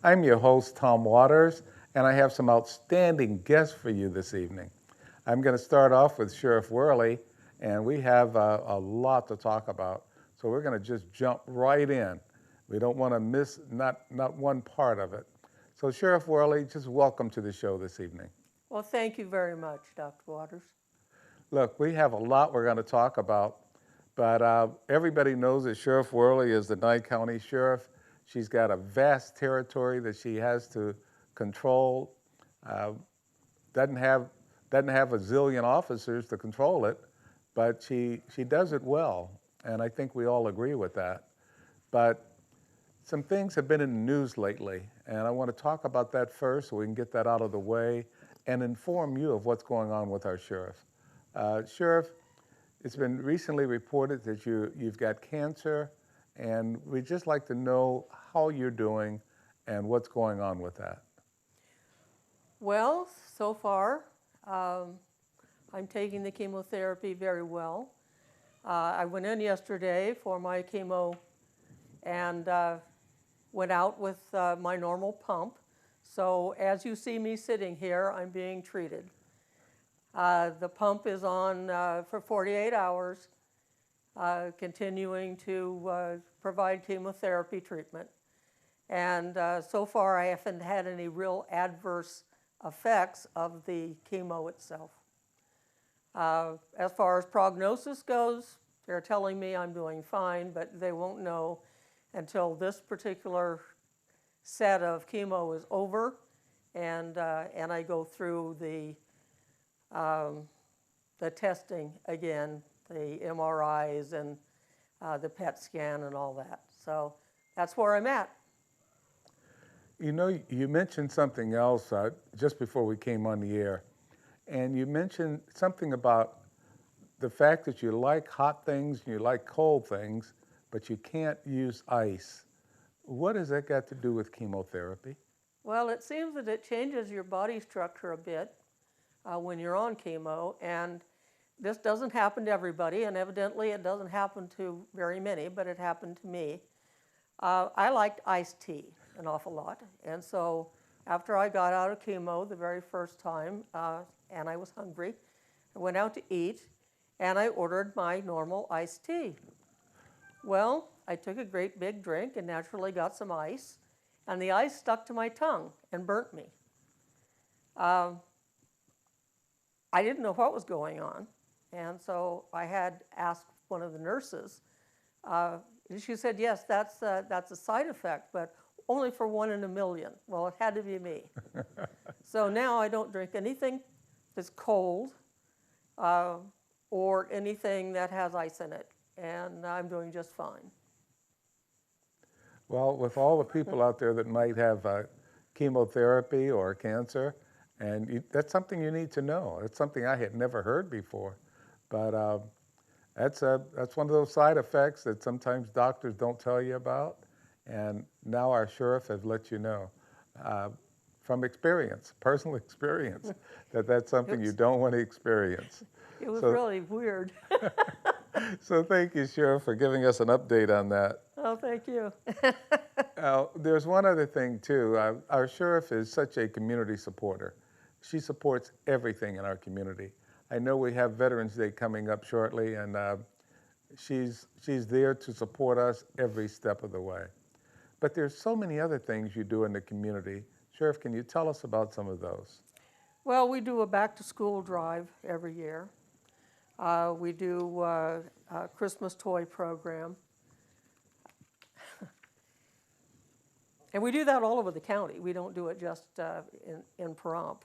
I'm your host, Tom Waters, and I have some outstanding guests for you this evening. I'm going to start off with Sheriff Wehrly, and we have a lot to talk about, so we're going to just jump right in. We don't want to miss not one part of it. So Sheriff Wehrly, just welcome to the show this evening. Well, thank you very much, Dr. Waters. Look, we have a lot we're going to talk about, but everybody knows that Sheriff Wehrly is the Nye County Sheriff. She's got a vast territory that she has to control. Doesn't have a zillion officers to control it, but she does it well, and I think we all agree with that. But some things have been in the news lately, and I want to talk about that first so we can get that out of the way and inform you of what's going on with our sheriff. Sheriff, it's been recently reported that you've got cancer, and we'd just like to know how you're doing and what's going on with that. Well, so far, I'm taking the chemotherapy very well. I went in yesterday for my chemo and went out with my normal pump. So as you see me sitting here, I'm being treated. The pump is on for 48 hours, continuing to provide chemotherapy treatment. And so far, I haven't had any real adverse effects of the chemo itself. As far as prognosis goes, they're telling me I'm doing fine, but they won't know until this particular set of chemo is over and I go through the testing again, the MRIs and the PET scan and all that. So that's where I'm at. You know, you mentioned something else just before we came on the air, and you mentioned something about the fact that you like hot things and you like cold things, but you can't use ice. What has that got to do with chemotherapy? Well, it seems that it changes your body structure a bit when you're on chemo, and this doesn't happen to everybody, and evidently it doesn't happen to very many, but it happened to me. I liked iced tea an awful lot, and so after I got out of chemo the very first time, and I was hungry, I went out to eat, and I ordered my normal iced tea. Well, I took a great big drink and naturally got some ice, and the ice stuck to my tongue and burnt me. I didn't know what was going on, and so I had asked one of the nurses. She said, yes, that's a side effect, but only for 1 in a million. Well, it had to be me. So now I don't drink anything that's cold or anything that has ice in it, and I'm doing just fine. Well, with all the people out there that might have chemotherapy or cancer, and that's something you need to know. It's something I had never heard before, but that's one of those side effects that sometimes doctors don't tell you about, and now our sheriff has let you know from experience, personal experience, that that's something you don't want to experience. It was really weird. So thank you, Sheriff, for giving us an update on that. Oh, thank you. There's one other thing, too. Our sheriff is such a community supporter. She supports everything in our community. I know we have Veterans Day coming up shortly, and she's there to support us every step of the way. But there's so many other things you do in the community. Sheriff, can you tell us about some of those? Well, we do a back-to-school drive every year. We do a Christmas toy program. And we do that all over the county. We don't do it just in Pahrump.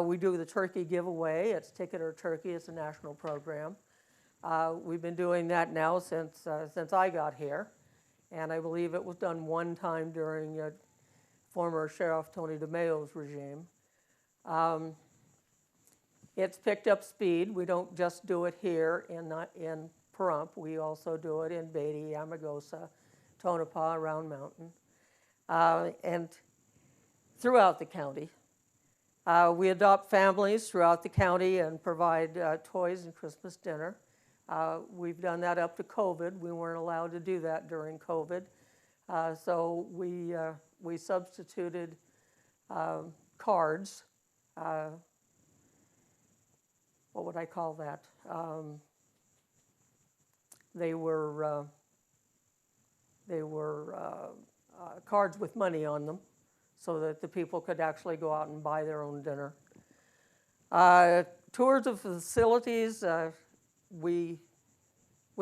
We do the turkey giveaway. It's Ticket or Turkey. It's a national program. We've been doing that now since I got here. And I believe it was done one time during former Sheriff Tony DeMayo's regime. It's picked up speed. We don't just do it here in Pahrump. We also do it in Beatty, Amargosa, Tonopah, Round Mountain, and throughout the county. We adopt families throughout the county and provide toys and Christmas dinner. We've done that up to COVID. We weren't allowed to do that during COVID. So we we substituted cards. What would I call that? They were cards with money on them, so that the people could actually go out and buy their own dinner. Tours of facilities, we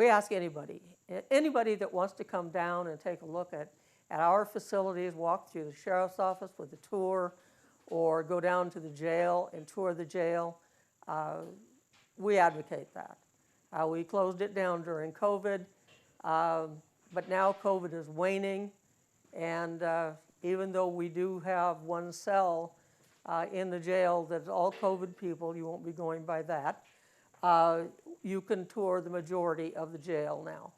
ask anybody that wants to come down and take a look at our facilities, walk through the sheriff's office with a tour, or go down to the jail and tour the jail. We advocate that. We closed it down during COVID, but now COVID is waning, and even though we do have one cell in the jail that's all COVID people, you won't be going by that, you can tour the majority of the jail now.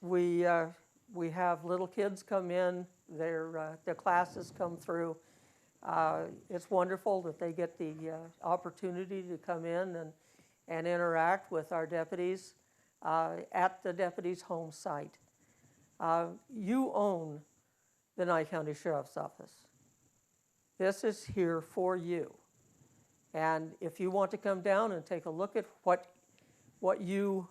We have little kids come in, their classes come through. It's wonderful that they get the opportunity to come in and interact with our deputies at the deputies' home site. You own the Nye County Sheriff's Office. This is here for you. And if you want to come down and take a look at what you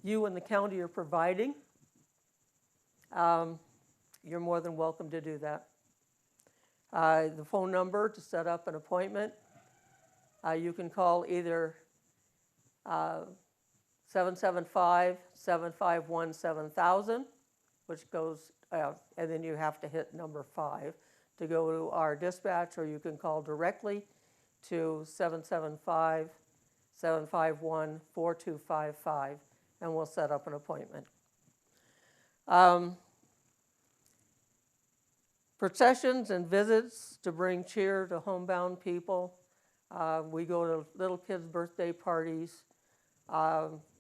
and the county are providing, you're more than welcome to do that. The phone number to set up an appointment, you can call either 775-751-7000, which goes, and then you have to hit number 5 to go to our dispatch, or you can call directly to 775-751-4255, and we'll set up an appointment. Processions and visits to bring cheer to homebound people. We go to little kids' birthday parties.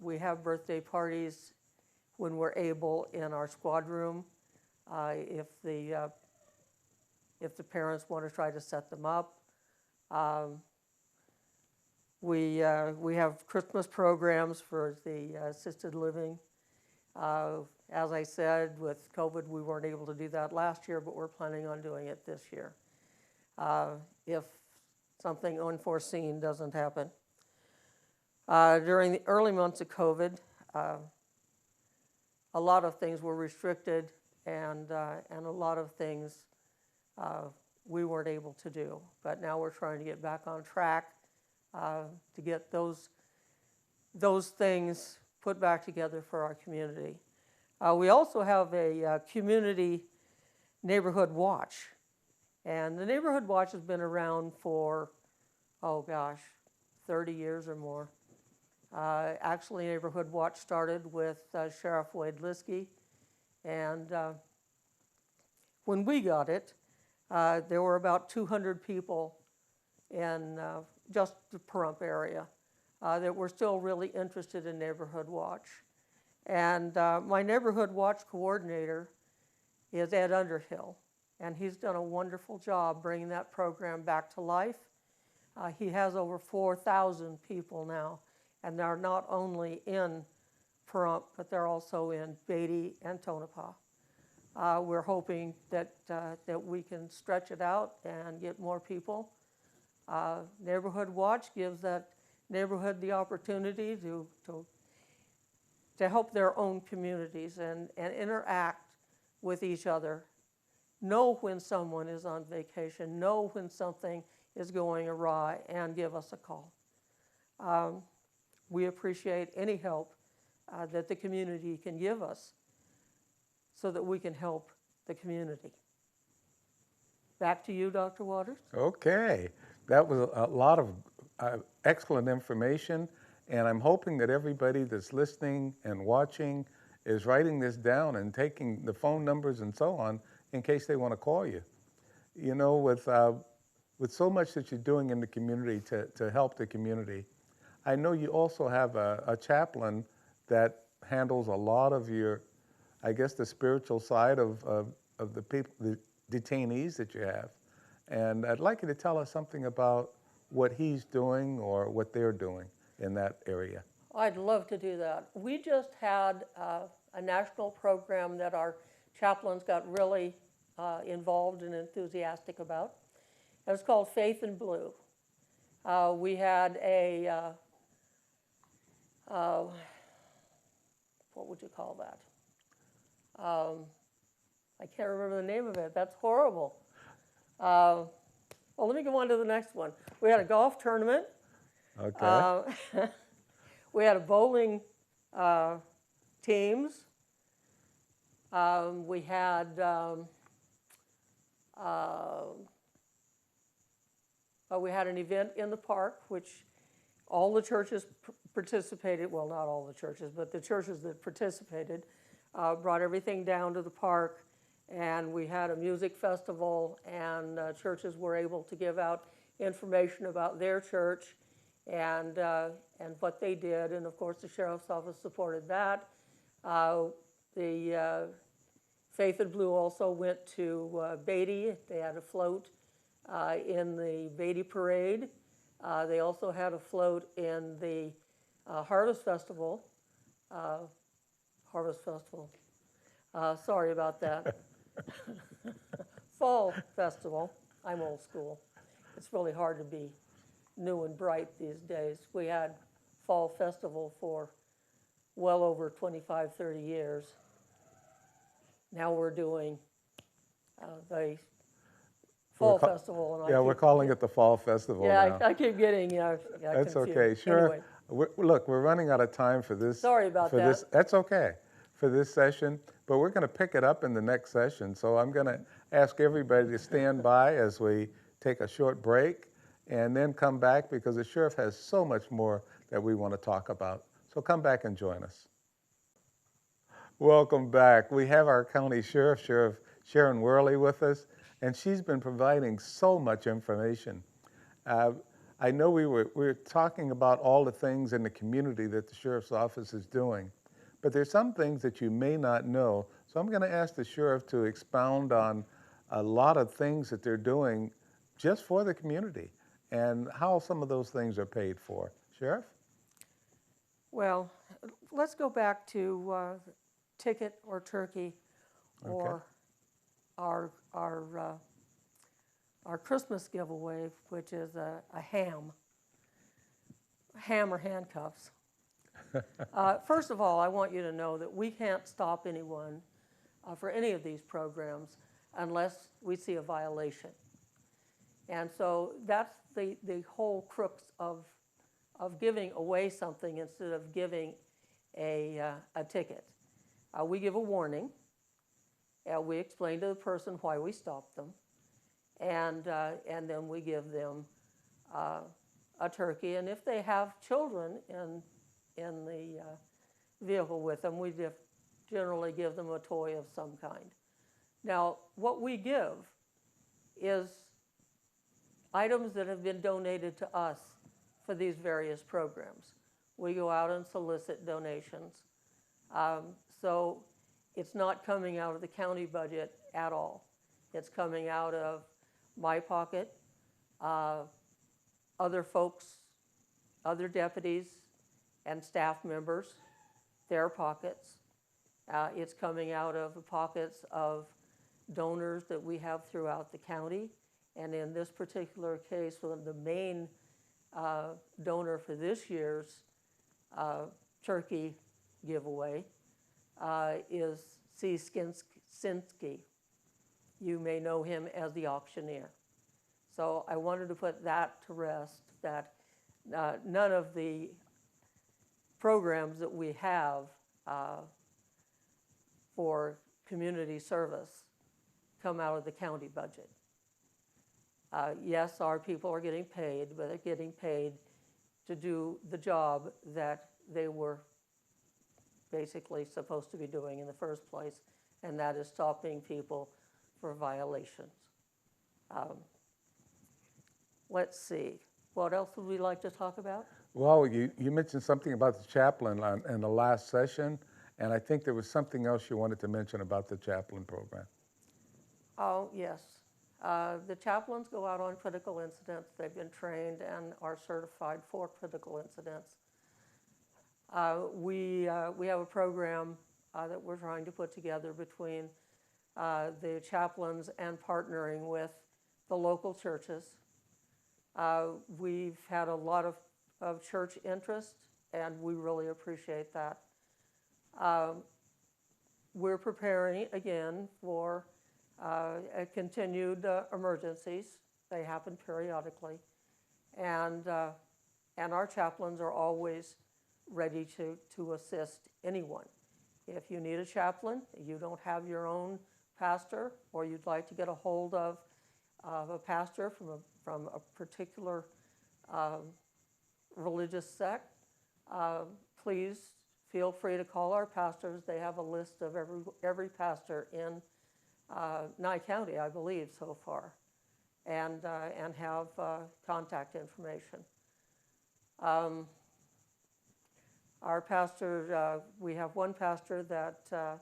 We have birthday parties when we're able in our squad room. If the parents want to try to set them up. We have Christmas programs for the assisted living. As I said, with COVID, we weren't able to do that last year, but we're planning on doing it this year, if something unforeseen doesn't happen. During the early months of COVID, a lot of things were restricted, and a lot of things we weren't able to do. But now we're trying to get back on track to get those things put back together for our community. We also have a community neighborhood watch. And the neighborhood watch has been around for, 30 years or more. Actually, Neighborhood Watch started with Sheriff Wehrly, and when we got it, there were about 200 people in just the Pahrump area that were still really interested in Neighborhood Watch. And my Neighborhood Watch coordinator is Ed Underhill, and he's done a wonderful job bringing that program back to life. He has over 4,000 people now, and they're not only in Pahrump, but they're also in Beatty and Tonopah. We're hoping that we can stretch it out and get more people. Neighborhood Watch gives that neighborhood the opportunity to help their own communities and interact with each other. Know when someone is on vacation, know when something is going awry, and give us a call. We appreciate any help that the community can give us so that we can help the community. Back to you, Dr. Waters. Okay, that was a lot of excellent information, and I'm hoping that everybody that's listening and watching is writing this down and taking the phone numbers and so on in case they want to call you. You know, with so much that you're doing in the community to help the community, I know you also have a chaplain that handles a lot of your, I guess, the spiritual side of the people, the detainees that you have. And I'd like you to tell us something about what he's doing or what they're doing in that area. I'd love to do that. We just had a national program that our chaplains got really involved and enthusiastic about. It was called Faith in Blue. We had a, what would you call that? I can't remember the name of it. That's horrible. Well, let me go on to the next one. We had a golf tournament. Okay. We had a bowling teams. We had we had an event in the park, which all the churches participated. Well, not all the churches, but the churches that participated brought everything down to the park, and we had a music festival, and churches were able to give out information about their church and what they did, and of course the sheriff's office supported that. The Faith in Blue also went to Beatty. They had a float in the Beatty Parade. They also had a float in the Harvest Festival. Sorry about that. Fall Festival. I'm old school. It's really hard to be new and bright these days. We had Fall Festival for well over 25, 30 years. Now we're doing the Fall Festival. And We're calling it the Fall Festival now. I keep getting That's confused. okay. Sure. Anyway. Look, we're running out of time for this. Sorry about that. That's okay for this session, but we're going to pick it up in the next session. So I'm going to ask everybody to stand by as we take a short break and then come back, because the sheriff has so much more that we want to talk about. So come back and join us. Welcome back. We have our county sheriff, Sheriff Sharon Wehrly, with us, and she's been providing so much information. I know we were talking about all the things in the community that the sheriff's office is doing, but there's some things that you may not know. So I'm going to ask the sheriff to expound on a lot of things that they're doing just for the community and how some of those things are paid for. Sheriff? Well, let's go back to ticket or turkey, or our Christmas giveaway, which is a ham or handcuffs. First of all, I want you to know that we can't stop anyone for any of these programs unless we see a violation. And so that's the whole crux of giving away something instead of giving a ticket. We give a warning. We explain to the person why we stopped them, and then we give them a turkey. And if they have children in the vehicle with them, we generally give them a toy of some kind. Now, what we give is items that have been donated to us for these various programs. We go out and solicit donations. So it's not coming out of the county budget at all. It's coming out of my pocket, other folks, other deputies and staff members, their pockets. It's coming out of the pockets of donors that we have throughout the county. And in this particular case, the main donor for this year's turkey giveaway is C. Skinski. You may know him as the auctioneer. So I wanted to put that to rest, that none of the programs that we have for community service come out of the county budget. Yes, our people are getting paid, but they're getting paid to do the job that they were basically supposed to be doing in the first place, and that is stopping people for violations. Let's see, what else would we like to talk about? Well, you mentioned something about the chaplain in the last session, and I think there was something else you wanted to mention about the chaplain program. Oh, yes. The chaplains go out on critical incidents. They've been trained and are certified for critical incidents. We have a program that we're trying to put together between the chaplains and partnering with the local churches. We've had a lot of church interest, and we really appreciate that. We're preparing again for a continued emergencies. They happen periodically, and our chaplains are always ready to assist anyone. If you need a chaplain, you don't have your own pastor, or you'd like to get a hold of a pastor from a particular religious sect, please feel free to call our pastors. They have a list of every pastor in Nye County, I believe, so far, and have contact information. Our pastor, we have one pastor that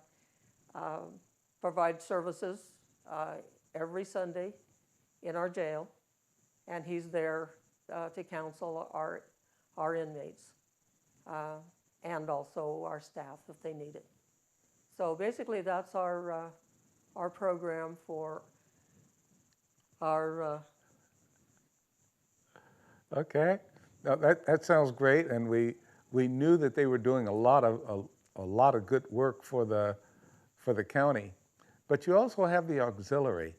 provides services every Sunday in our jail, and he's there to counsel our inmates and also our staff if they need it. So basically, that's our program for our. Okay, now that sounds great, and we knew that they were doing a lot of good work for the county, but you also have the auxiliary,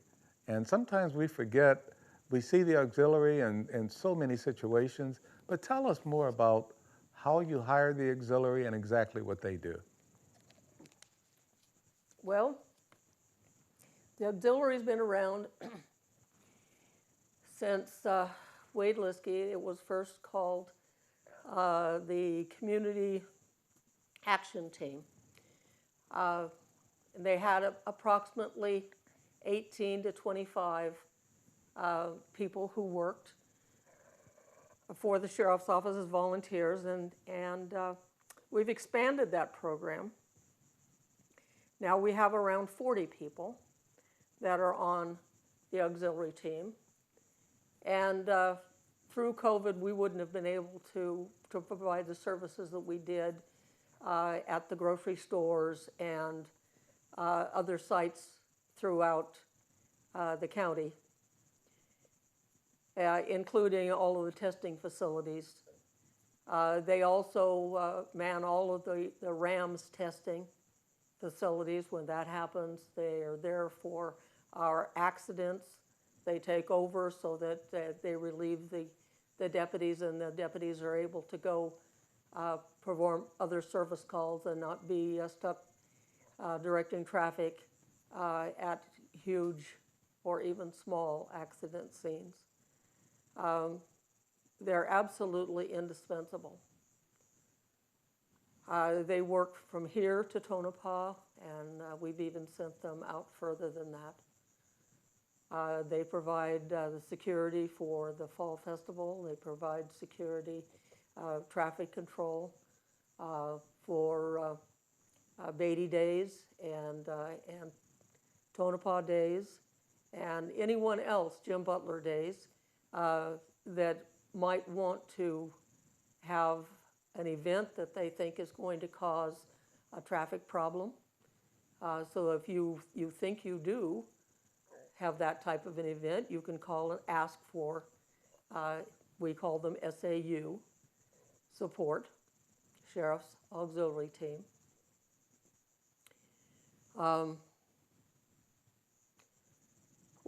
and sometimes we forget. We see the auxiliary in so many situations, but tell us more about how you hire the auxiliary and exactly what they do. Well, the auxiliary's been around since Wehrly. It was first called the Community Action Team. They had approximately 18 to 25 people who worked for the sheriff's office as volunteers, and we've expanded that program. Now we have around 40 people that are on the auxiliary team, and through COVID we wouldn't have been able to provide the services that we did at the grocery stores and other sites throughout the county, including all of the testing facilities. They also man all of the RAMS testing facilities. When that happens, they are there for our accidents. They take over so that they relieve the deputies, and the deputies are able to go perform other service calls and not be stuck directing traffic at huge or even small accident scenes. They're absolutely indispensable. They work from here to Tonopah, and we've even sent them out further than that. They provide the security for the Fall Festival. They provide security, traffic control for Beatty Days and Tonopah Days, and anyone else, Jim Butler Days, that might want to have an event that they think is going to cause a traffic problem. So if you think you do have that type of an event, you can call and ask for, we call them SAU, support, Sheriff's Auxiliary Team.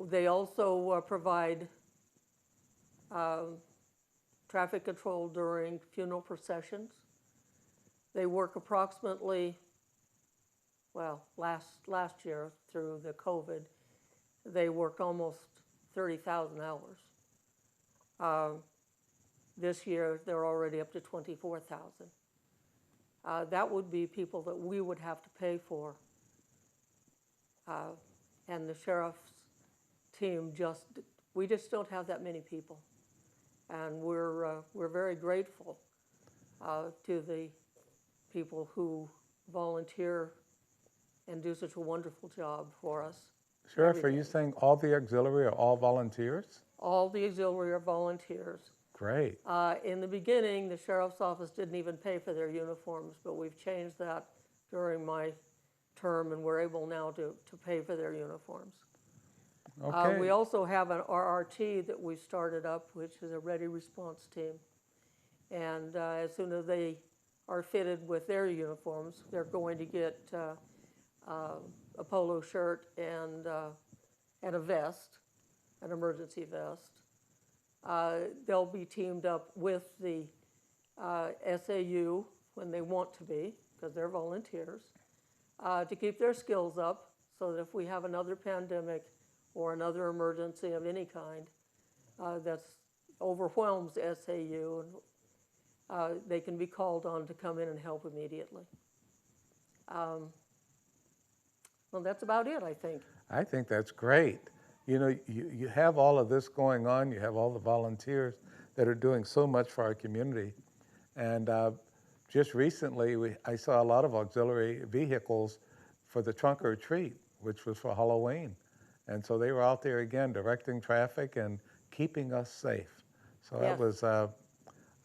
They also provide traffic control during funeral processions. They work approximately, well, last year through the COVID, they worked almost 30,000 hours. This year, they're already up to 24,000. That would be people that we would have to pay for. And the sheriff's team we just don't have that many people. And we're very grateful to the people who volunteer and do such a wonderful job for us. Sheriff, are you saying all the auxiliary are all volunteers? All the auxiliary are volunteers. Great. In the beginning, the sheriff's office didn't even pay for their uniforms, but we've changed that during my term, and we're able now to pay for their uniforms. Okay. We also have an RRT that we started up, which is a ready response team. And as soon as they are fitted with their uniforms, they're going to get a polo shirt and a vest, an emergency vest. They'll be teamed up with the SAU when they want to be, because they're volunteers, to keep their skills up so that if we have another pandemic or another emergency of any kind that overwhelms SAU, they can be called on to come in and help immediately. Well, that's about it, I think. I think that's great. You know, you have all of this going on. You have all the volunteers that are doing so much for our community. And just recently, I saw a lot of auxiliary vehicles for the trunk or treat, which was for Halloween. And so they were out there again, directing traffic and keeping us safe. So that was,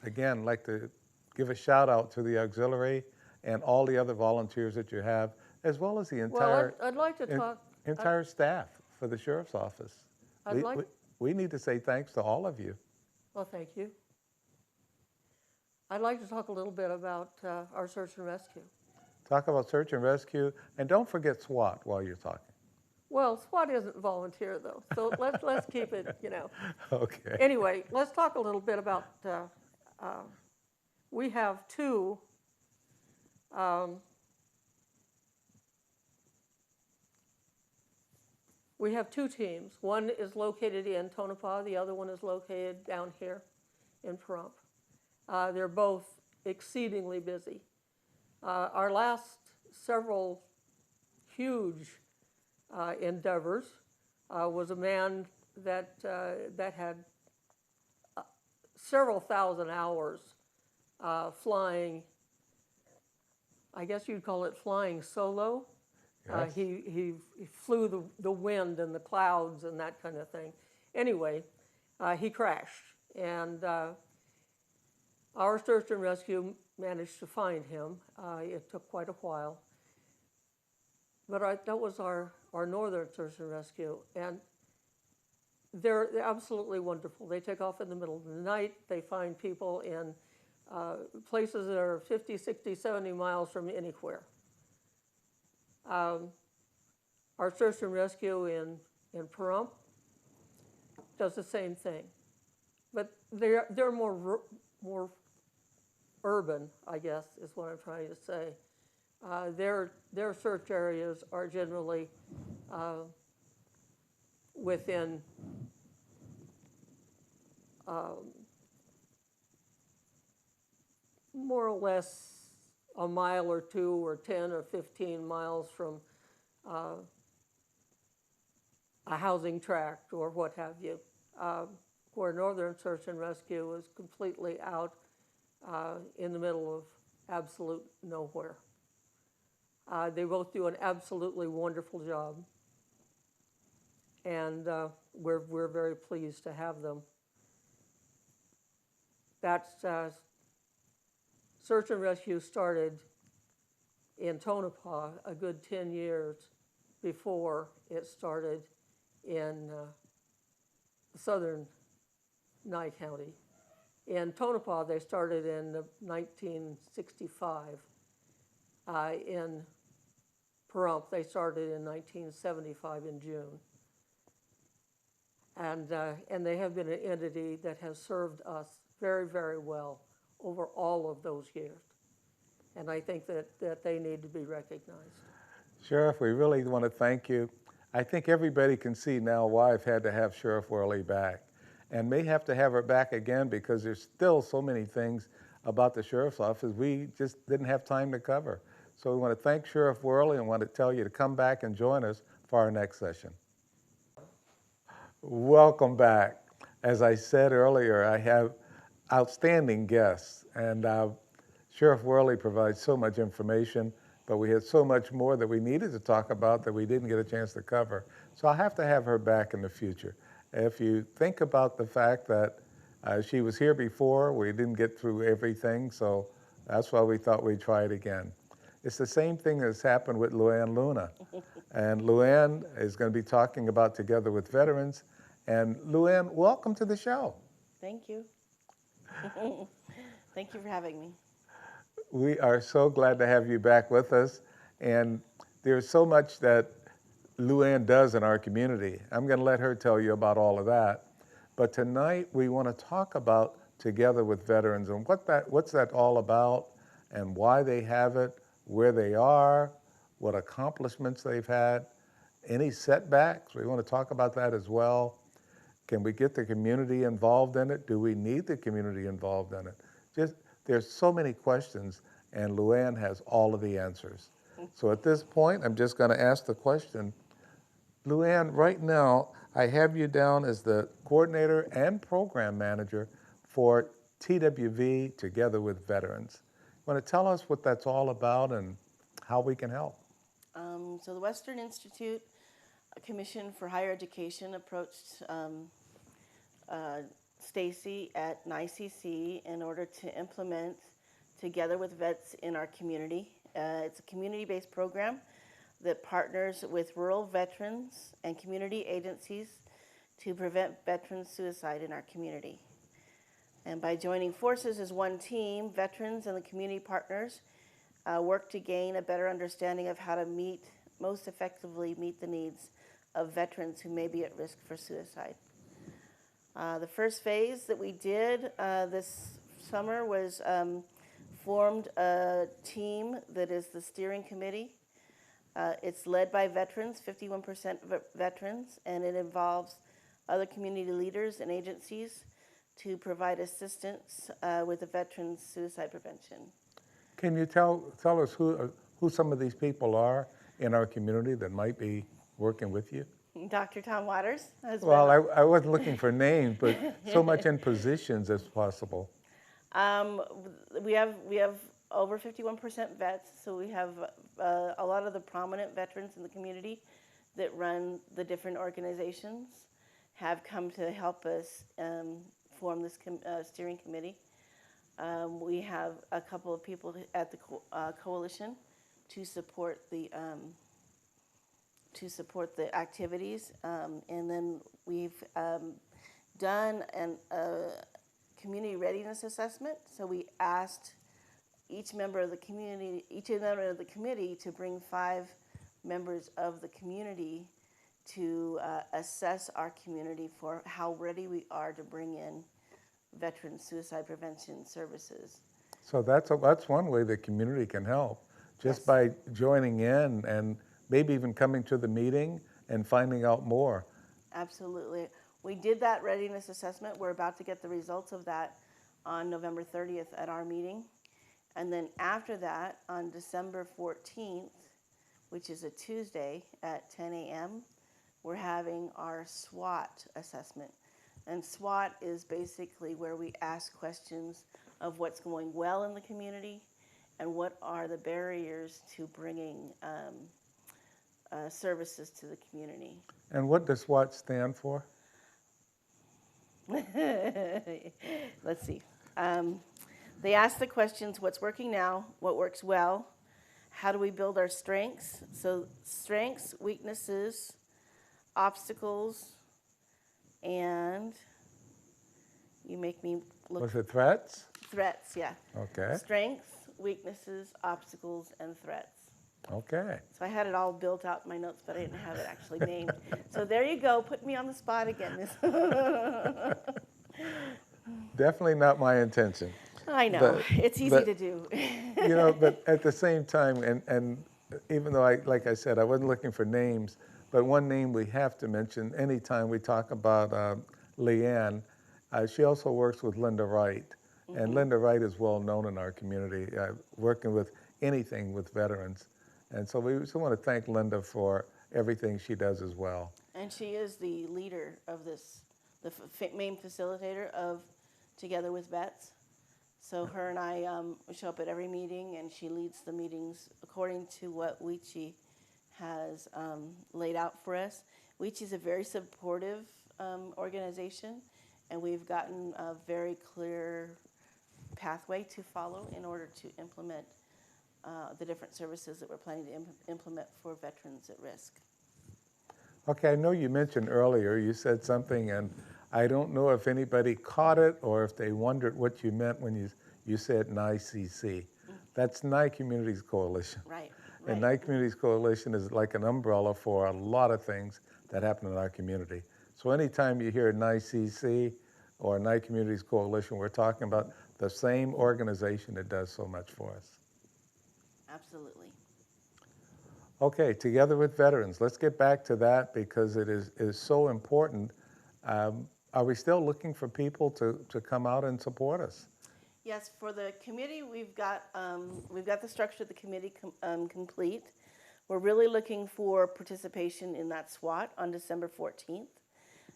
again, like to give a shout out to the auxiliary and all the other volunteers that you have, as well as the entire, I'd like to talk. entire staff for the sheriff's office. We need to say thanks to all of you. Well, thank you. I'd like to talk a little bit about our search and rescue. Talk about search and rescue, and don't forget SWAT while you're talking. Well, SWAT isn't volunteer though, so let's keep it, you know. Okay. Anyway, let's talk a little bit about. We have two. We have two teams. One is located in Tonopah. The other one is located down here in Pahrump. They're both exceedingly busy. Our last several huge endeavors was a man that had several thousand hours flying. I guess you'd call it flying solo. Yes. He flew the wind and the clouds and that kind of thing. Anyway, he crashed, and our search and rescue managed to find him. It took quite a while. But that was our northern search and rescue, and they're absolutely wonderful. They take off in the middle of the night. They find people in places that are 50, 60, 70 miles from anywhere. Our search and rescue in Pahrump does the same thing, but they're more urban, I guess, is what I'm trying to say. Their search areas are generally within more or less a mile or two or 10 or 15 miles from a housing tract or what have you, where Northern Search and Rescue is completely out in the middle of absolute nowhere. They both do an absolutely wonderful job, and we're very pleased to have them. That's search and rescue started in Tonopah a good 10 years before it started in southern Nye County. In Tonopah, they started in 1965. In Pahrump, they started in 1975 in June. And they have been an entity that has served us very, very well over all of those years. And I think that they need to be recognized. Sheriff, we really want to thank you. I think everybody can see now why I've had to have Sheriff Wehrly back, and may have to have her back again because there's still so many things about the Sheriff's Office we just didn't have time to cover. So we want to thank Sheriff Wehrly and want to tell you to come back and join us for our next session. Welcome back. As I said earlier, I have outstanding guests, and Sheriff Wehrly provides so much information, but we had so much more that we needed to talk about that we didn't get a chance to cover. So I'll have to have her back in the future. If you think about the fact that she was here before, we didn't get through everything, so that's why we thought we'd try it again. It's the same thing that's happened with Luann Luna. And Luann is going to be talking about Together with Veterans. And Luann, welcome to the show. Thank you. Thank you for having me. We are so glad to have you back with us. And there's so much that Luann does in our community. I'm going to let her tell you about all of that. But tonight we want to talk about Together with Veterans and what's that all about and why they have it, where they are, what accomplishments they've had, any setbacks. We want to talk about that as well. Can we get the community involved in it? Do we need the community involved in it? There's so many questions, and Luann has all of the answers. So at this point, I'm just going to ask the question. Luann, right now, I have you down as the coordinator and program manager for TWV, Together with Veterans. Want to tell us what that's all about and how we can help? So the Western Institute Commission for Higher Education approached Stacy at Nye in order to implement Together with Vets in our community. It's a community-based program that partners with rural veterans and community agencies to prevent veteran suicide in our community. And by joining forces as one team, veterans and the community partners work to gain a better understanding of how to most effectively meet the needs of veterans who may be at risk for suicide. The first phase that we did this summer was formed a team that is the steering committee. It's led by veterans, 51% veterans, and it involves other community leaders and agencies to provide assistance with the veterans' suicide prevention. Can you tell us who some of these people are in our community that might be working with you? Dr. Tom Waters has Well, I wasn't looking for names, but so much in positions as possible. We have over 51% vets, so we have a lot of the prominent veterans in the community that run the different organizations have come to help us form this steering committee. We have a couple of people at the coalition to support the activities, and then we've done a community readiness assessment. So we asked each member of the committee to bring 5 members of the community to assess our community for how ready we are to bring in veteran suicide prevention services. So that's one way the community can help, just Yes. by joining in and maybe even coming to the meeting and finding out more. Absolutely. We did that readiness assessment. We're about to get the results of that on November 30th at our meeting. And then after that, on December 14th, which is a Tuesday at 10 a.m., we're having our SWOT assessment. And SWOT is basically where we ask questions of what's going well in the community and what are the barriers to bringing services to the community. And what does SWOT stand for? Let's see. They ask the questions, what's working now, what works well, how do we build our strengths? So strengths, weaknesses, obstacles, and you make me look. Was it threats? Threats, yeah. Okay. Strengths, weaknesses, obstacles, and threats. Okay. So I had it all built out in my notes, but I didn't have it actually named. So there you go. Put me on the spot again. Definitely not my intention. I know. But- it's easy but- to do. But at the same time, and even though like I said, I wasn't looking for names, but one name we have to mention anytime we talk about Leanne, she also works with Linda Wright. Mm-hmm. And Linda Wright is well known in our community, working with anything with veterans. And so we just want to thank Linda for everything she does as well. And she is the leader of this, the main facilitator of Together with Vets. So her and I show up at every meeting, and she leads the meetings according to what Weechie has laid out for us. Weechie is a very supportive organization, and we've gotten a very clear pathway to follow in order to implement the different services that we're planning to implement for veterans at risk. Okay, I know you mentioned earlier, you said something, and I don't know if anybody caught it or if they wondered what you meant when you said NYCC. That's Nye Communities Coalition. Right, And right. Nye Communities Coalition is like an umbrella for a lot of things that happen in our community. So anytime you hear NYCC or Nye Communities Coalition, we're talking about the same organization that does so much for us. Absolutely. Okay, together with veterans, let's get back to that because it is so important. Are we still looking for people to come out and support us? Yes, for the committee, we've got the structure of the committee complete. We're really looking for participation in that SWAT on December 14th.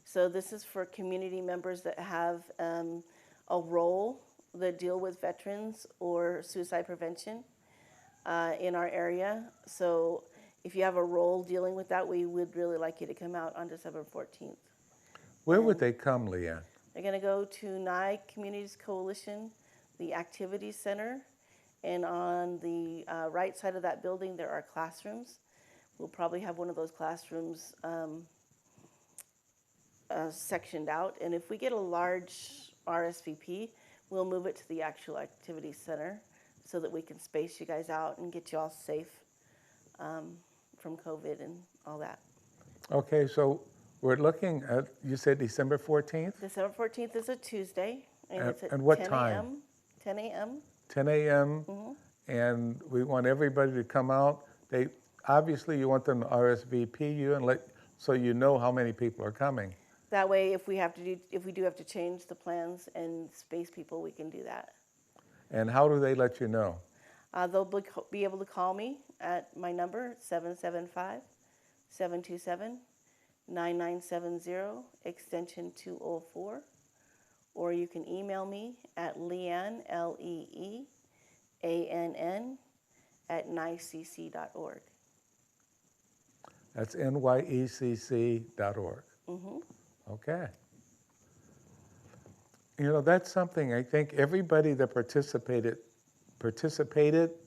So this is for community members that have a role that deal with veterans or suicide prevention in our area. So if you have a role dealing with that, we would really like you to come out on December 14th. Where would they come, Leanne? They're going to go to Nye Communities Coalition, the Activities Center, and on the right side of that building there are classrooms. We'll probably have one of those classrooms sectioned out, and if we get a large RSVP, we'll move it to the actual Activities Center so that we can space you guys out and get you all safe from COVID and all that. Okay, so we're looking at, you said December 14th? December 14th is a Tuesday, and it's at And what 10 time? a.m. 10 a.m. 10 a.m. And we want everybody to come out. Obviously you want them to RSVP you and so you know how many people are coming. That way, if we do have to change the plans and space people, we can do that. And how do they let you know? They'll be able to call me at my number, 775-727-9970, extension 204. Or you can email me at Leanne, Leeann, at nyecc.org. That's nyecc.org. Okay. You know, that's something I think everybody that participated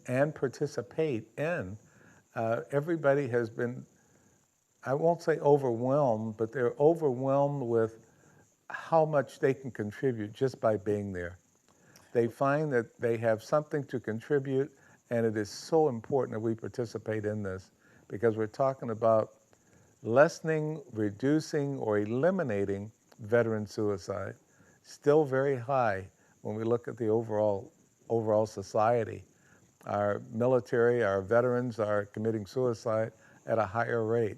and participate in, everybody has been, I won't say overwhelmed, but they're overwhelmed with how much they can contribute just by being there. They find that they have something to contribute, and it is so important that we participate in this because we're talking about lessening, reducing, or eliminating veteran suicide. Still very high when we look at the overall society. Our military, our veterans are committing suicide at a higher rate.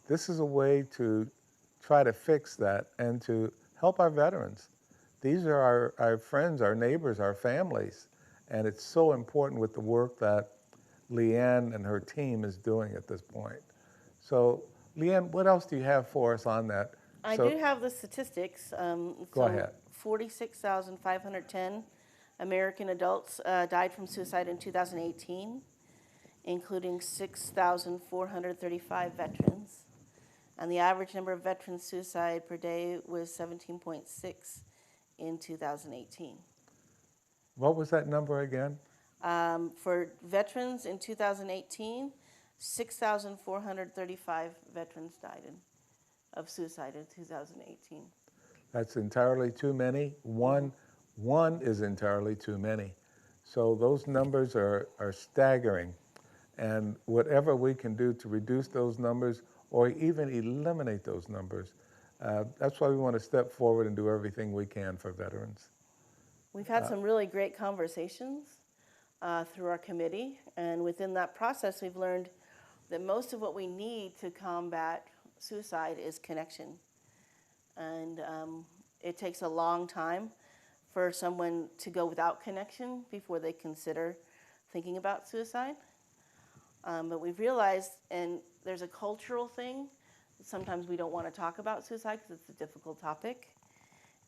This is a way to try to fix that and to help our veterans. These are our friends, our neighbors, our families, and it's so important with the work that Leanne and her team is doing at this point. So, Leanne, what else do you have for us on that? I do have the statistics. Go ahead. 46,510 American adults died from suicide in 2018, including 6,435 veterans. And the average number of veteran suicide per day was 17.6 in 2018. What was that number again? For veterans in 2018, 6,435 veterans died of suicide in 2018. That's entirely too many. One is entirely too many. So those numbers are staggering. And whatever we can do to reduce those numbers or even eliminate those numbers, that's why we want to step forward and do everything we can for veterans. We've had some really great conversations through our committee, and within that process we've learned that most of what we need to combat suicide is connection. And it takes a long time for someone to go without connection before they consider thinking about suicide. But we've realized, and there's a cultural thing, sometimes we don't want to talk about suicide because it's a difficult topic.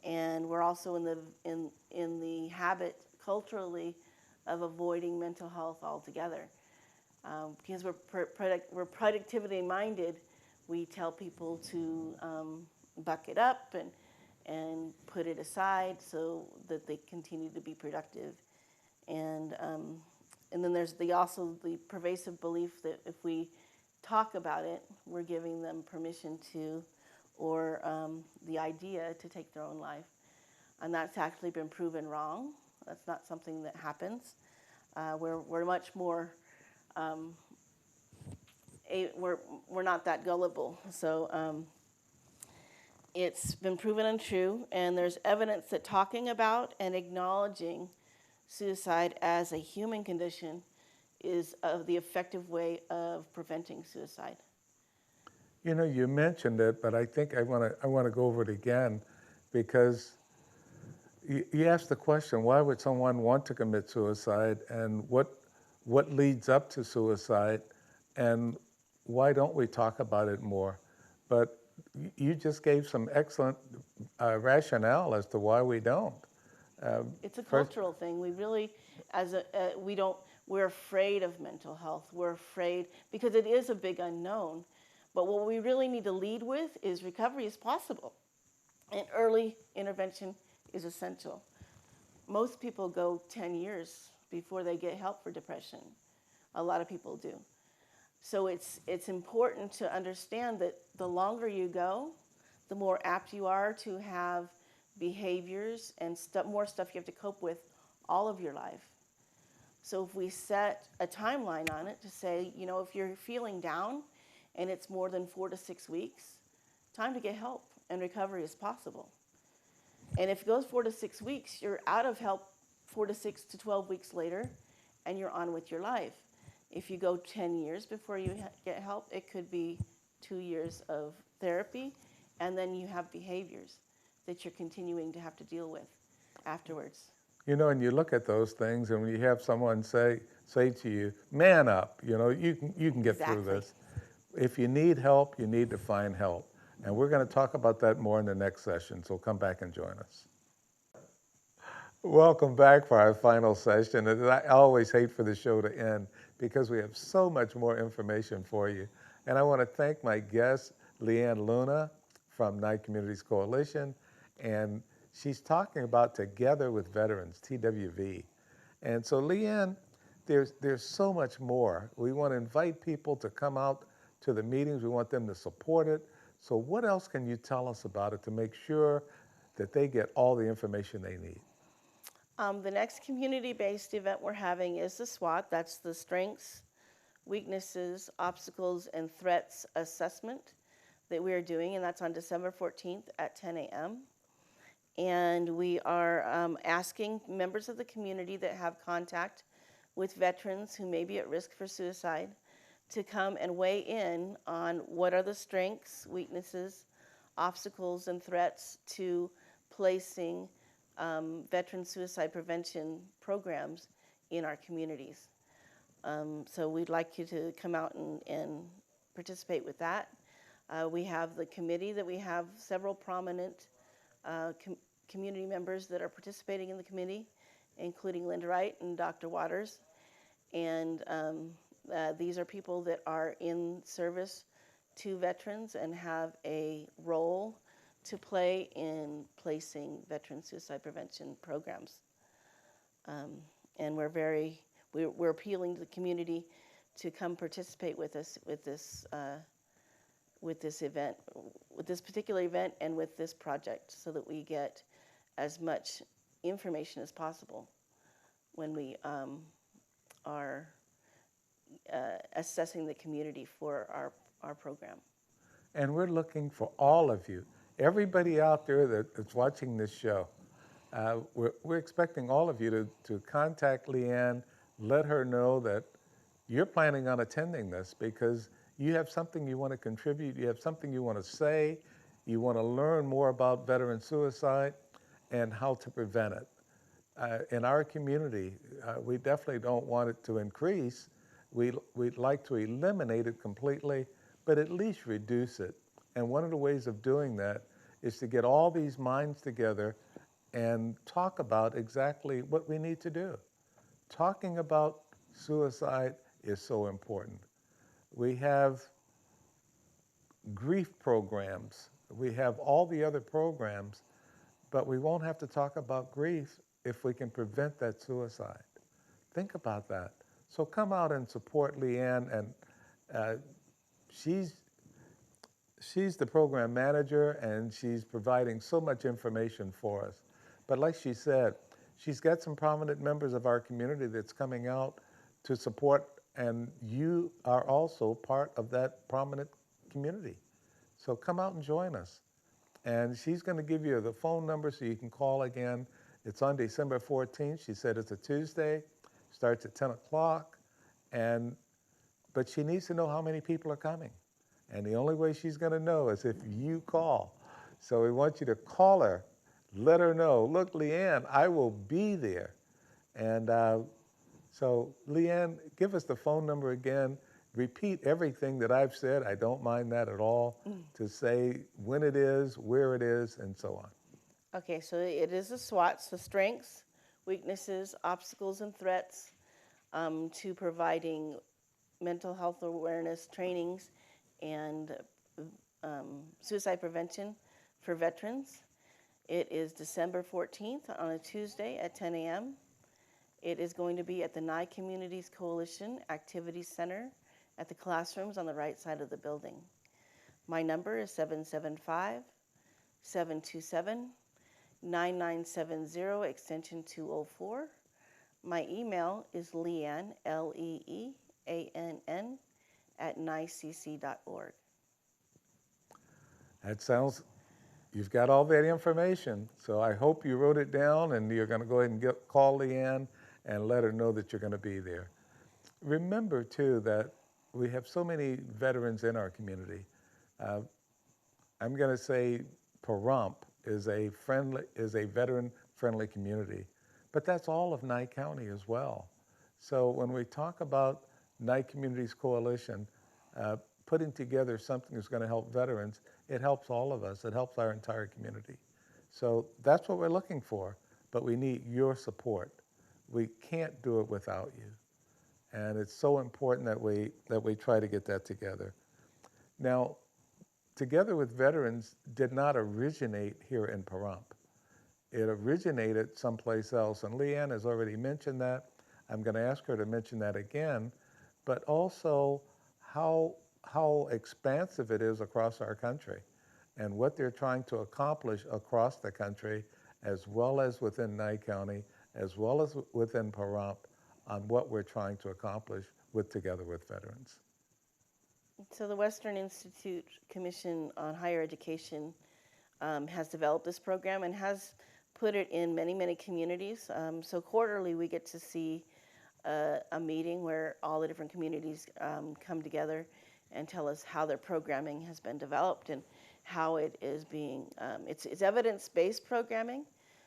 And we're also in the habit culturally of avoiding mental health altogether. Because we're productivity minded, we tell people to buck it up and put it aside so that they continue to be productive. And And then there's also the pervasive belief that if we talk about it, we're giving them permission to, or the idea to take their own life. And that's actually been proven wrong. That's not something that happens. We're much more, we're not that gullible. So it's been proven untrue, and there's evidence that talking about and acknowledging suicide as a human condition is the effective way of preventing suicide. You know, you mentioned it, but I think I want to go over it again, because you asked the question, why would someone want to commit suicide, and what leads up to suicide, and why don't we talk about it more? But you just gave some excellent rationale as to why we don't. It's a cultural thing. We really, we're afraid of mental health. We're afraid because it is a big unknown. But what we really need to lead with is recovery is possible, and early intervention is essential. Most people go 10 years before they get help for depression. A lot of people do. So it's important to understand that the longer you go, the more apt you are to have behaviors and more stuff you have to cope with all of your life. So if we set a timeline on it to say, you know, if you're feeling down and it's more than 4 to 6 weeks, time to get help, and recovery is possible. And if it goes 4 to 6 weeks, you're out of help 4 to 6 to 12 weeks later, and you're on with your life. If you go 10 years before you get help, it could be 2 years of therapy, and then you have behaviors that you're continuing to have to deal with afterwards. You know, and you look at those things, and when you have someone say to you, man up, you know, you can get through this. If you need help, you need to find help. And we're going to talk about that more in the next session, so come back and join us. Welcome back for our final session. And I always hate for the show to end because we have so much more information for you. And I want to thank my guest, Leanne Luna from Nye Communities Coalition, and she's talking about Together with Veterans, TWV. And so, Leanne, there's so much more. We want to invite people to come out to the meetings. We want them to support it. So what else can you tell us about it to make sure that they get all the information they need? The next community-based event we're having is the SWOT. That's the Strengths, Weaknesses, Obstacles, and Threats Assessment that we are doing, and that's on December 14th at 10 a.m. And we are asking members of the community that have contact with veterans who may be at risk for suicide to come and weigh in on what are the strengths, weaknesses, obstacles, and threats to placing veteran suicide prevention programs in our communities. So we'd like you to come out and participate with that. We have the committee that we have several prominent community members that are participating in the committee, including Linda Wright and Dr. Waters. And these are people that are in service to veterans and have a role to play in placing veteran suicide prevention programs. And we're appealing to the community to come participate with us with this event, with this particular event, and with this project, so that we get as much information as possible when we are assessing the community for our program. And we're looking for all of you, everybody out there that's watching this show. We're expecting all of you to contact Leanne, let her know that you're planning on attending this because you have something you want to contribute, you have something you want to say, you want to learn more about veteran suicide and how to prevent it. In our community, we definitely don't want it to increase. We'd like to eliminate it completely, but at least reduce it. And one of the ways of doing that is to get all these minds together and talk about exactly what we need to do. Talking about suicide is so important. We have grief programs. We have all the other programs, but we won't have to talk about grief if we can prevent that suicide. Think about that. So come out and support Leanne, and uh, she's she's the program manager, and she's providing so much information for us. But like she said, she's got some prominent members of our community that's coming out to support, and you are also part of that prominent community. So come out and join us. And she's going to give you the phone number so you can call again. It's on December 14th. She said it's a Tuesday, starts at 10 o'clock, but she needs to know how many people are coming. And the only way she's going to know is if you call. So we want you to call her, let her know, look, Leanne, I will be there. And so, Leanne, give us the phone number again. Repeat everything that I've said. I don't mind that at all, to say when it is, where it is, and so on. Okay, so it is a SWOT, so strengths, weaknesses, obstacles, and threats, to providing mental health awareness trainings and suicide prevention for veterans. It is December 14th on a Tuesday at 10 a.m. It is going to be at the Nye Communities Coalition Activities Center at the classrooms on the right side of the building. My number is 775-727-9970, extension 204. My email is Leanne, Leeann, @nyecc.org. That sounds, you've got all that information. So I hope you wrote it down, and you're going to go ahead and call Leanne and let her know that you're going to be there. Remember, too, that we have so many veterans in our community. I'm going to say Pahrump is a veteran-friendly community, but that's all of Nye County as well. So when we talk about Nye Communities Coalition putting together something that's going to help veterans, it helps all of us. It helps our entire community. So that's what we're looking for, but we need your support. We can't do it without you. And it's so important that we try to get that together. Now, Together with Veterans did not originate here in Pahrump. It originated someplace else, and Leanne has already mentioned that. I'm going to ask her to mention that again, but also how expansive it is across our country and what they're trying to accomplish across the country, as well as within Nye County, as well as within Pahrump, on what we're trying to accomplish with Together with Veterans. So the Western Institute Commission on Higher Education has developed this program and has put it in many, many communities. So quarterly we get to see a meeting where all the different communities come together and tell us how their programming has been developed and how it is being, it's evidence-based programming.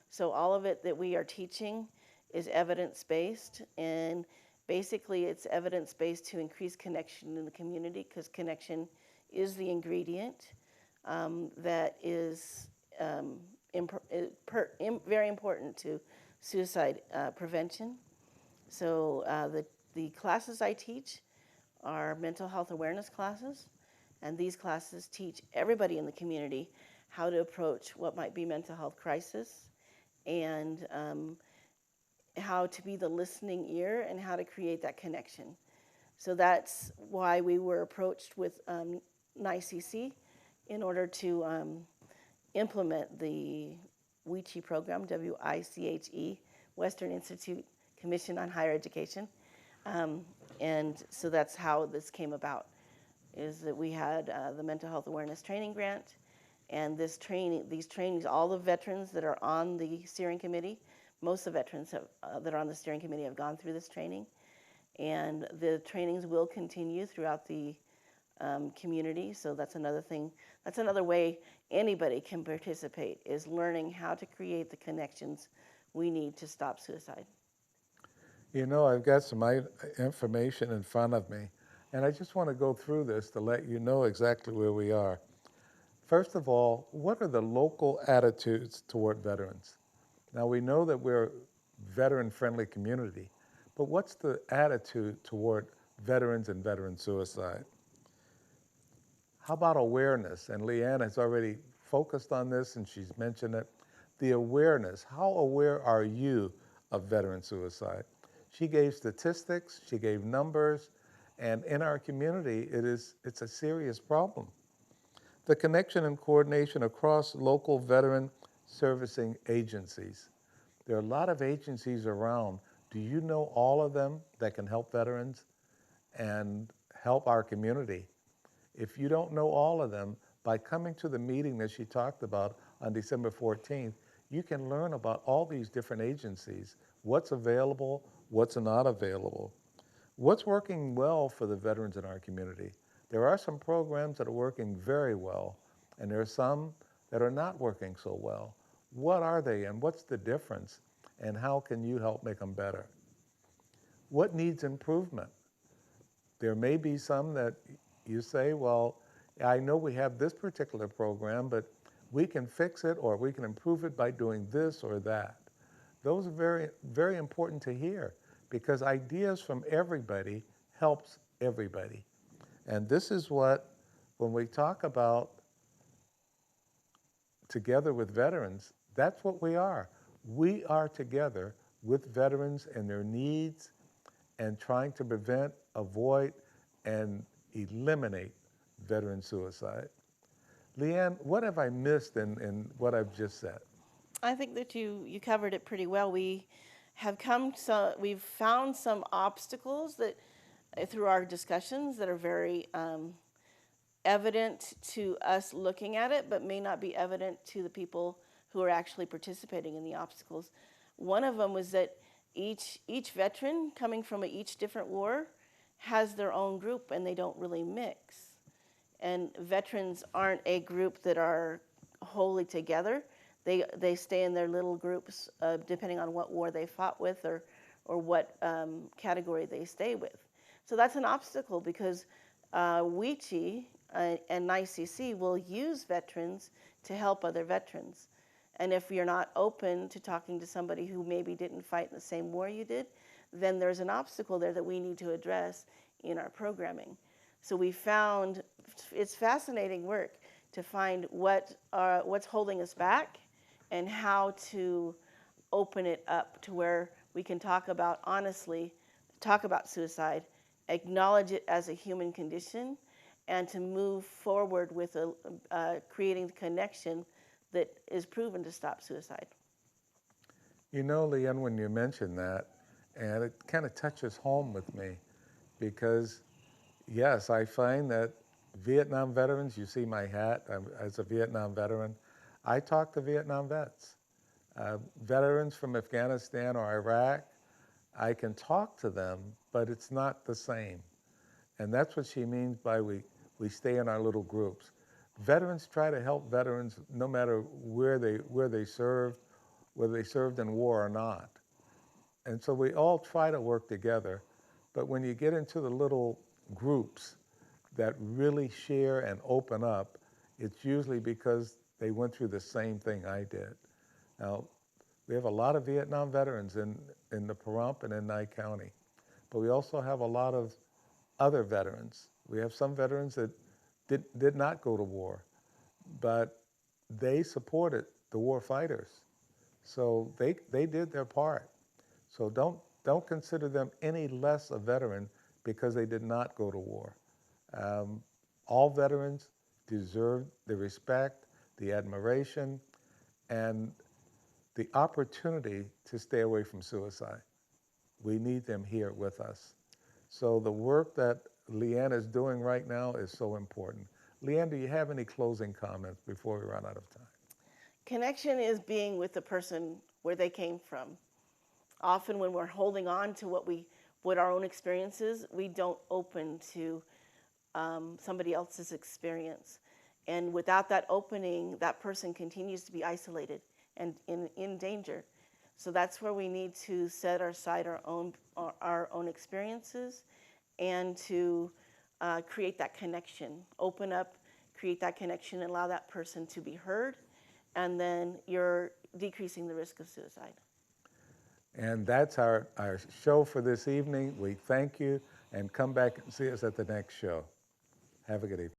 So all of it that we are teaching is evidence-based, and basically it's evidence-based to increase connection in the community, because connection is the ingredient that is very important to suicide prevention. So the classes I teach are mental health awareness classes, and these classes teach everybody in the community how to approach what might be mental health crisis, and how to be the listening ear and how to create that connection. So that's why we were approached with NYCC in order to implement the WICHE program, WICHE, Western Institute Commission on Higher Education. And so that's how this came about, is that we had the Mental Health Awareness Training Grant, and these trainings, all the veterans that are on the steering committee, most of the veterans that are on the steering committee have gone through this training, and the trainings will continue throughout the community. So that's another thing. That's another way anybody can participate, is learning how to create the connections we need to stop suicide. You know, I've got some information in front of me, and I just want to go through this to let you know exactly where we are. First of all, what are the local attitudes toward veterans? Now, we know that we're a veteran-friendly community, but what's the attitude toward veterans and veteran suicide? How about awareness? And Leanne has already focused on this, and she's mentioned it. The awareness. How aware are you of veteran suicide? She gave statistics, she gave numbers, and in our community, it's a serious problem. The connection and coordination across local veteran servicing agencies. There are a lot of agencies around. Do you know all of them that can help veterans and help our community? If you don't know all of them, by coming to the meeting that she talked about on December 14th, you can learn about all these different agencies, what's available, what's not available, what's working well for the veterans in our community. There are some programs that are working very well, and there are some that are not working so well. What are they, and what's the difference, and how can you help make them better? What needs improvement? There may be some that you say, well, I know we have this particular program, but we can fix it or we can improve it by doing this or that. Those are very, very important to hear because ideas from everybody helps everybody. And this is what, when we talk about together with veterans, that's what we are. We are together with veterans and their needs and trying to prevent, avoid, and eliminate veteran suicide. Leanne, what have I missed in what I've just said? I think that you covered it pretty well. We've found some obstacles that through our discussions that are very evident to us looking at it, but may not be evident to the people who are actually participating in the obstacles. One of them was that each veteran coming from each different war has their own group and they don't really mix. And veterans aren't a group that are wholly together. They stay in their little groups depending on what war they fought with or what category they stay with. So that's an obstacle because WECHI and Nye will use veterans to help other veterans. And if you're not open to talking to somebody who maybe didn't fight in the same war you did, then there's an obstacle there that we need to address in our programming. So we found it's fascinating work to find what's holding us back and how to open it up to where we can talk about honestly, talk about suicide, acknowledge it as a human condition, and to move forward with creating the connection that is proven to stop suicide. You know, Leanne, when you mentioned that, and it kind of touches home with me because, yes, I find that Vietnam veterans, you see my hat, as a Vietnam veteran, I talk to Vietnam vets. Veterans from Afghanistan or Iraq, I can talk to them, but it's not the same. And that's what she means by we stay in our little groups. Veterans try to help veterans no matter where they served, whether they served in war or not. And so we all try to work together, but when you get into the little groups that really share and open up, it's usually because they went through the same thing I did. Now, we have a lot of Vietnam veterans in the Pahrump and in Nye County, but we also have a lot of other veterans. We have some veterans that did not go to war, but they supported the war fighters. So they did their part. So don't consider them any less a veteran because they did not go to war. All veterans deserve the respect, the admiration, and the opportunity to stay away from suicide. We need them here with us. So the work that Leanne is doing right now is so important. Leanne, do you have any closing comments before we run out of time? Connection is being with the person where they came from. Often when we're holding on to what our own experience is, we don't open to somebody else's experience. And without that opening, that person continues to be isolated and in danger. So that's where we need to set aside our own experiences and to create that connection. Open up, create that connection, and allow that person to be heard, and then you're decreasing the risk of suicide. And that's our show for this evening. We thank you, and come back and see us at the next show. Have a good evening.